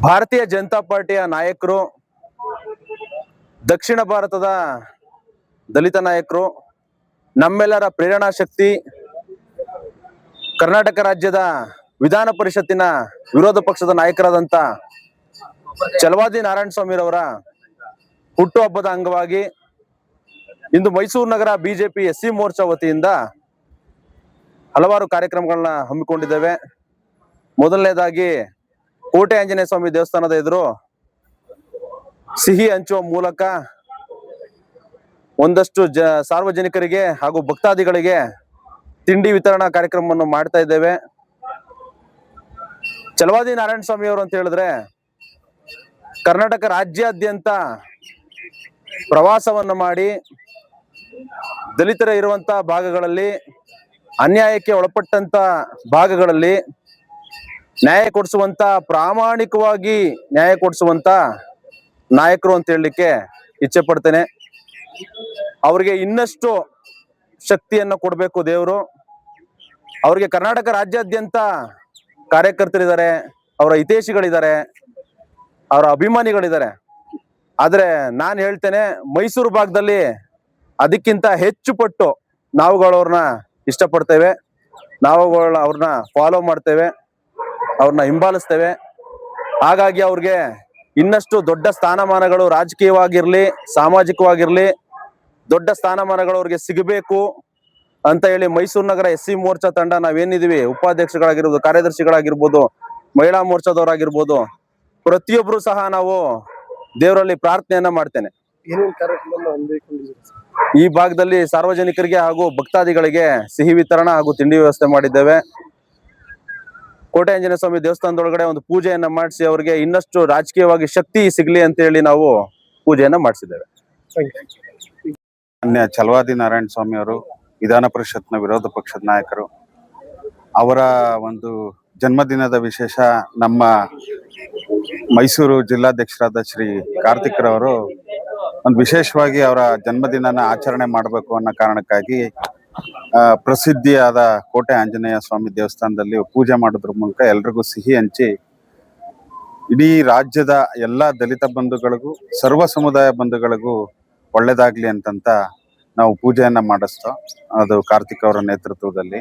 ಭಾರತೀಯ ಜನತಾ ಪಾರ್ಟಿಯ ನಾಯಕರು, ದಕ್ಷಿಣ ಭಾರತದ ದಲಿತ ನಾಯಕರು, ನಮ್ಮೆಲ್ಲರ ಪ್ರೇರಣಾ ಶಕ್ತಿ, ಕರ್ನಾಟಕ ರಾಜ್ಯದ ವಿಧಾನ ಪರಿಷತ್ತಿನ ವಿರೋಧ ಪಕ್ಷದ ನಾಯಕರಾದಂತ ಛಲವಾದಿ ನಾರಾಯಣಸ್ವಾಮಿರವರ ಹುಟ್ಟುಹಬ್ಬದ ಅಂಗವಾಗಿ ಇಂದು ಮೈಸೂರು ನಗರ ಬಿಜೆಪಿ ಎಸ್ಸಿ ಮೋರ್ಚಾ ವತಿಯಿಂದ ಹಲವಾರು ಕಾರ್ಯಕ್ರಮಗಳನ್ನ ಹಮ್ಮಿಕೊಂಡಿದ್ದೇವೆ. ಮೊದಲನೇದಾಗಿ ಕೋಟೆ ಆಂಜನೇಯ ಸ್ವಾಮಿ ದೇವಸ್ಥಾನದ ಎದುರು ಸಿಹಿ ಹಂಚುವ ಮೂಲಕ ಒಂದಷ್ಟು ಸಾರ್ವಜನಿಕರಿಗೆ ಹಾಗೂ ಭಕ್ತಾದಿಗಳಿಗೆ ತಿಂಡಿ ವಿತರಣಾ ಕಾರ್ಯಕ್ರಮವನ್ನು ಮಾಡ್ತಾ ಇದ್ದೇವೆ. ಛಲವಾದಿ ನಾರಾಯಣಸ್ವಾಮಿ ಅವರು ಅಂತ ಹೇಳಿದ್ರೆ ಕರ್ನಾಟಕ ರಾಜ್ಯಾದ್ಯಂತ ಪ್ರವಾಸವನ್ನು ಮಾಡಿ ದಲಿತರ ಇರುವಂತ ಭಾಗಗಳಲ್ಲಿ, ಅನ್ಯಾಯಕ್ಕೆ ಒಳಪಟ್ಟಂತ ಭಾಗಗಳಲ್ಲಿ ನ್ಯಾಯ ಕೊಡಿಸುವಂತ, ಪ್ರಾಮಾಣಿಕವಾಗಿ ನ್ಯಾಯ ಕೊಡಿಸುವಂತ ನಾಯಕರು ಅಂತ ಹೇಳಲಿಕ್ಕೆ ಇಚ್ಛೆ ಪಡ್ತೇನೆ. ಅವ್ರಿಗೆ ಇನ್ನಷ್ಟು ಶಕ್ತಿಯನ್ನು ಕೊಡಬೇಕು ದೇವರು. ಅವ್ರಿಗೆ ಕರ್ನಾಟಕ ರಾಜ್ಯಾದ್ಯಂತ ಕಾರ್ಯಕರ್ತರಿದ್ದಾರೆ, ಅವರ ಹಿತೈಷಿಗಳಿದ್ದಾರೆ, ಅವರ ಅಭಿಮಾನಿಗಳಿದ್ದಾರೆ. ಆದ್ರೆ ನಾನು ಹೇಳ್ತೇನೆ, ಮೈಸೂರು ಭಾಗದಲ್ಲಿ ಅದಕ್ಕಿಂತ ಹೆಚ್ಚು ಪಟ್ಟು ನಾವುಗಳವ್ರನ್ನ ಇಷ್ಟಪಡ್ತೇವೆ, ನಾವುಗಳ ಅವ್ರನ್ನ ಫಾಲೋ ಮಾಡ್ತೇವೆ, ಅವ್ರನ್ನ ಹಿಂಬಾಲಿಸ್ತೇವೆ. ಹಾಗಾಗಿ ಅವ್ರಿಗೆ ಇನ್ನಷ್ಟು ದೊಡ್ಡ ಸ್ಥಾನಮಾನಗಳು, ರಾಜಕೀಯವಾಗಿರ್ಲಿ ಸಾಮಾಜಿಕವಾಗಿರ್ಲಿ ದೊಡ್ಡ ಸ್ಥಾನಮಾನಗಳು ಅವ್ರಿಗೆ ಸಿಗಬೇಕು ಅಂತ ಹೇಳಿ ಮೈಸೂರು ನಗರ ಎಸ್ಸಿ ಮೋರ್ಚಾ ತಂಡ ನಾವೇನಿದೀವಿ, ಉಪಾಧ್ಯಕ್ಷಗಳಾಗಿರ್ಬೋದು, ಕಾರ್ಯದರ್ಶಿಗಳಾಗಿರ್ಬೋದು, ಮಹಿಳಾ ಮೋರ್ಚಾದವರಾಗಿರ್ಬೋದು, ಪ್ರತಿಯೊಬ್ರು ಸಹ ನಾವು ದೇವರಲ್ಲಿ ಪ್ರಾರ್ಥನೆಯನ್ನ ಮಾಡ್ತೇನೆ. ಈ ಭಾಗದಲ್ಲಿ ಸಾರ್ವಜನಿಕರಿಗೆ ಹಾಗೂ ಭಕ್ತಾದಿಗಳಿಗೆ ಸಿಹಿ ವಿತರಣಾ ಹಾಗೂ ತಿಂಡಿ ವ್ಯವಸ್ಥೆ ಮಾಡಿದ್ದೇವೆ. ಕೋಟೆ ಆಂಜನೇಯ ಸ್ವಾಮಿ ದೇವಸ್ಥಾನದೊಳಗಡೆ ಒಂದು ಪೂಜೆಯನ್ನ ಮಾಡಿಸಿ ಅವರಿಗೆ ಇನ್ನಷ್ಟು ರಾಜಕೀಯವಾಗಿ ಶಕ್ತಿ ಸಿಗ್ಲಿ ಅಂತ ಹೇಳಿ ನಾವು ಪೂಜೆಯನ್ನ ಮಾಡಿಸಿದ್ದೇವೆ. ಮಾನ್ಯ ಛಲವಾದಿ ನಾರಾಯಣಸ್ವಾಮಿ ಅವರು ವಿಧಾನ ಪರಿಷತ್ನ ವಿರೋಧ ಪಕ್ಷದ ನಾಯಕರು. ಅವರ ಒಂದು ಜನ್ಮದಿನದ ವಿಶೇಷ ನಮ್ಮ ಮೈಸೂರು ಜಿಲ್ಲಾಧ್ಯಕ್ಷರಾದ ಶ್ರೀ ಕಾರ್ತಿಕ್ರವರು ಒಂದು ವಿಶೇಷವಾಗಿ ಅವರ ಜನ್ಮದಿನನ ಆಚರಣೆ ಮಾಡಬೇಕು ಅನ್ನೋ ಕಾರಣಕ್ಕಾಗಿ ಪ್ರಸಿದ್ಧಿಯಾದ ಕೋಟೆ ಆಂಜನೇಯ ಸ್ವಾಮಿ ದೇವಸ್ಥಾನದಲ್ಲಿ ಪೂಜೆ ಮಾಡೋದ್ರ ಮೂಲಕ ಎಲ್ರಿಗೂ ಸಿಹಿ ಹಂಚಿ ಇಡೀ ರಾಜ್ಯದ ಎಲ್ಲ ದಲಿತ ಬಂಧುಗಳಿಗೂ, ಸರ್ವ ಸಮುದಾಯ ಬಂಧುಗಳಿಗೂ ಒಳ್ಳೇದಾಗ್ಲಿ ಅಂತಂತ ನಾವು ಪೂಜೆಯನ್ನ ಮಾಡಿಸ್ತೋ. ಅದು ಕಾರ್ತಿಕ್ ಅವರ ನೇತೃತ್ವದಲ್ಲಿ.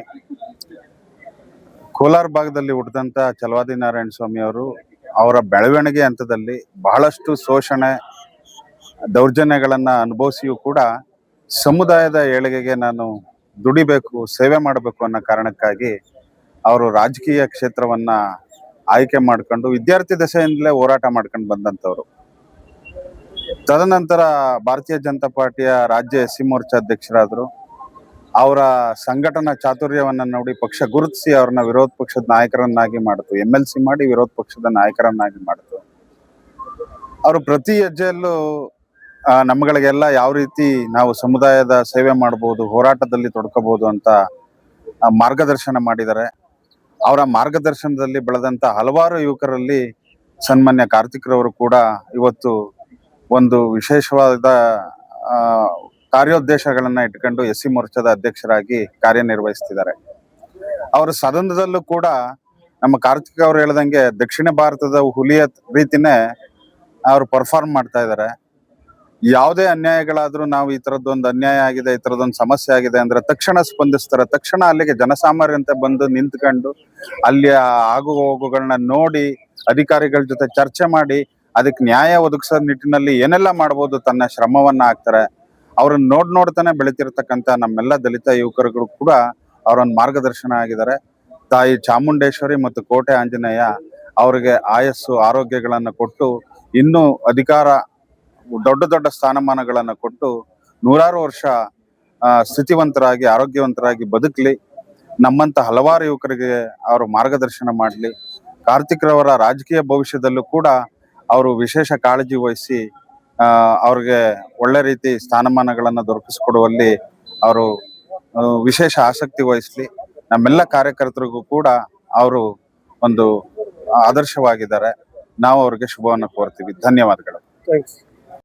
ಕೋಲಾರ ಭಾಗದಲ್ಲಿ ಹುಟ್ಟಿದಂತ ಛಲವಾದಿ ನಾರಾಯಣಸ್ವಾಮಿ ಅವರು ಅವರ ಬೆಳವಣಿಗೆ ಹಂತದಲ್ಲಿ ಬಹಳಷ್ಟು ಶೋಷಣೆ, ದೌರ್ಜನ್ಯಗಳನ್ನ ಅನುಭವಿಸಿಯೂ ಕೂಡ ಸಮುದಾಯದ ಏಳಿಗೆಗೆ ನಾನು ದುಡಿಬೇಕು, ಸೇವೆ ಮಾಡಬೇಕು ಅನ್ನೋ ಕಾರಣಕ್ಕಾಗಿ ಅವರು ರಾಜಕೀಯ ಕ್ಷೇತ್ರವನ್ನ ಆಯ್ಕೆ ಮಾಡ್ಕೊಂಡು ವಿದ್ಯಾರ್ಥಿ ದಶೆಯಿಂದಲೇ ಹೋರಾಟ ಮಾಡ್ಕೊಂಡು ಬಂದಂಥವ್ರು. ತದನಂತರ ಭಾರತೀಯ ಜನತಾ ಪಾರ್ಟಿಯ ರಾಜ್ಯ ಎಸ್ಸಿ ಮೋರ್ಚಾ ಅಧ್ಯಕ್ಷರಾದರು. ಅವರ ಸಂಘಟನಾ ಚಾತುರ್ಯವನ್ನ ನೋಡಿ ಪಕ್ಷ ಗುರುತಿಸಿ ಅವ್ರನ್ನ ವಿರೋಧ ಪಕ್ಷದ ನಾಯಕರನ್ನಾಗಿ ಮಾಡಿತು, MLC ಮಾಡಿ ವಿರೋಧ ಪಕ್ಷದ ನಾಯಕರನ್ನಾಗಿ ಮಾಡಿತು. ಅವರು ಪ್ರತಿ ಹೆಜ್ಜೆಯಲ್ಲೂ ನಮ್ಮಗಳಿಗೆಲ್ಲ ಯಾವ ರೀತಿ ನಾವು ಸಮುದಾಯದ ಸೇವೆ ಮಾಡ್ಬೋದು, ಹೋರಾಟದಲ್ಲಿ ತೊಡ್ಕೋಬಹುದು ಅಂತ ಮಾರ್ಗದರ್ಶನ ಮಾಡಿದ್ದಾರೆ. ಅವರ ಮಾರ್ಗದರ್ಶನದಲ್ಲಿ ಬೆಳೆದಂತ ಹಲವಾರು ಯುವಕರಲ್ಲಿ ಸನ್ಮಾನ್ಯ ಕಾರ್ತಿಕ್ರವರು ಕೂಡ ಇವತ್ತು ಒಂದು ವಿಶೇಷವಾದ ಕಾರ್ಯೋದ್ದೇಶಗಳನ್ನ ಇಟ್ಕೊಂಡು ಎಸ್ಸಿ ಮೋರ್ಚಾದ ಅಧ್ಯಕ್ಷರಾಗಿ ಕಾರ್ಯನಿರ್ವಹಿಸ್ತಿದ್ದಾರೆ. ಅವರ ಸದನದಲ್ಲೂ ಕೂಡ ನಮ್ಮ ಕಾರ್ತಿಕ್ ಅವರು ಹೇಳ್ದಂಗೆ ದಕ್ಷಿಣ ಭಾರತದ ಹುಲಿಯ ರೀತಿನೇ ಅವರು ಪರ್ಫಾರ್ಮ್ ಮಾಡ್ತಾ ಇದ್ದಾರೆ. ಯಾವುದೇ ಅನ್ಯಾಯಗಳಾದ್ರೂ, ನಾವು ಈ ತರದ್ದೊಂದು ಅನ್ಯಾಯ ಆಗಿದೆ, ಈ ತರದೊಂದು ಸಮಸ್ಯೆ ಆಗಿದೆ ಅಂದ್ರೆ ತಕ್ಷಣ ಸ್ಪಂದಿಸ್ತಾರೆ. ತಕ್ಷಣ ಅಲ್ಲಿಗೆ ಜನಸಾಮಾನ್ಯರಂತೆ ಬಂದು ನಿಂತ್ಕೊಂಡು ಅಲ್ಲಿ ಆಗು ಹೋಗುಗಳನ್ನ ನೋಡಿ ಅಧಿಕಾರಿಗಳ ಜೊತೆ ಚರ್ಚೆ ಮಾಡಿ ಅದಕ್ಕೆ ನ್ಯಾಯ ಒದಗಿಸೋ ನಿಟ್ಟಿನಲ್ಲಿ ಏನೆಲ್ಲ ಮಾಡ್ಬೋದು ತನ್ನ ಶ್ರಮವನ್ನ ಹಾಕ್ತಾರೆ. ಅವ್ರನ್ನ ನೋಡ್ತಾನೆ ಬೆಳಿತಿರ್ತಕ್ಕಂಥ ನಮ್ಮೆಲ್ಲ ದಲಿತ ಯುವಕರುಗಳು ಕೂಡ ಅವರೊಂದು ಮಾರ್ಗದರ್ಶನ ಆಗಿದ್ದಾರೆ. ತಾಯಿ ಚಾಮುಂಡೇಶ್ವರಿ ಮತ್ತು ಕೋಟೆ ಆಂಜನೇಯ ಅವರಿಗೆ ಆಯಸ್ಸು ಆರೋಗ್ಯಗಳನ್ನ ಕೊಟ್ಟು ಇನ್ನೂ ಅಧಿಕಾರ, ದೊಡ್ಡ ದೊಡ್ಡ ಸ್ಥಾನಮಾನಗಳನ್ನ ಕೊಟ್ಟು ನೂರಾರು ವರ್ಷ ಸ್ಥಿತಿವಂತರಾಗಿ ಆರೋಗ್ಯವಂತರಾಗಿ ಬದುಕಲಿ. ನಮ್ಮಂತ ಹಲವಾರು ಯುವಕರಿಗೆ ಅವರು ಮಾರ್ಗದರ್ಶನ ಮಾಡಲಿ. ಕಾರ್ತಿಕ್ರವರ ರಾಜಕೀಯ ಭವಿಷ್ಯದಲ್ಲೂ ಕೂಡ ಅವರು ವಿಶೇಷ ಕಾಳಜಿ ವಹಿಸಿ ಅವ್ರಿಗೆ ಒಳ್ಳೆ ರೀತಿ ಸ್ಥಾನಮಾನಗಳನ್ನ ದೊರಕಿಸ್ಕೊಡುವಲ್ಲಿ ಅವರು ವಿಶೇಷ ಆಸಕ್ತಿ ವಹಿಸ್ಲಿ. ನಮ್ಮೆಲ್ಲ ಕಾರ್ಯಕರ್ತರಿಗೂ ಕೂಡ ಅವರು ಒಂದು ಆದರ್ಶವಾಗಿದ್ದಾರೆ. ನಾವು ಅವ್ರಿಗೆ ಶುಭವನ್ನು ಕೋರ್ತೀವಿ. ಧನ್ಯವಾದಗಳು. ಥ್ಯಾಂಕ್ಸ್.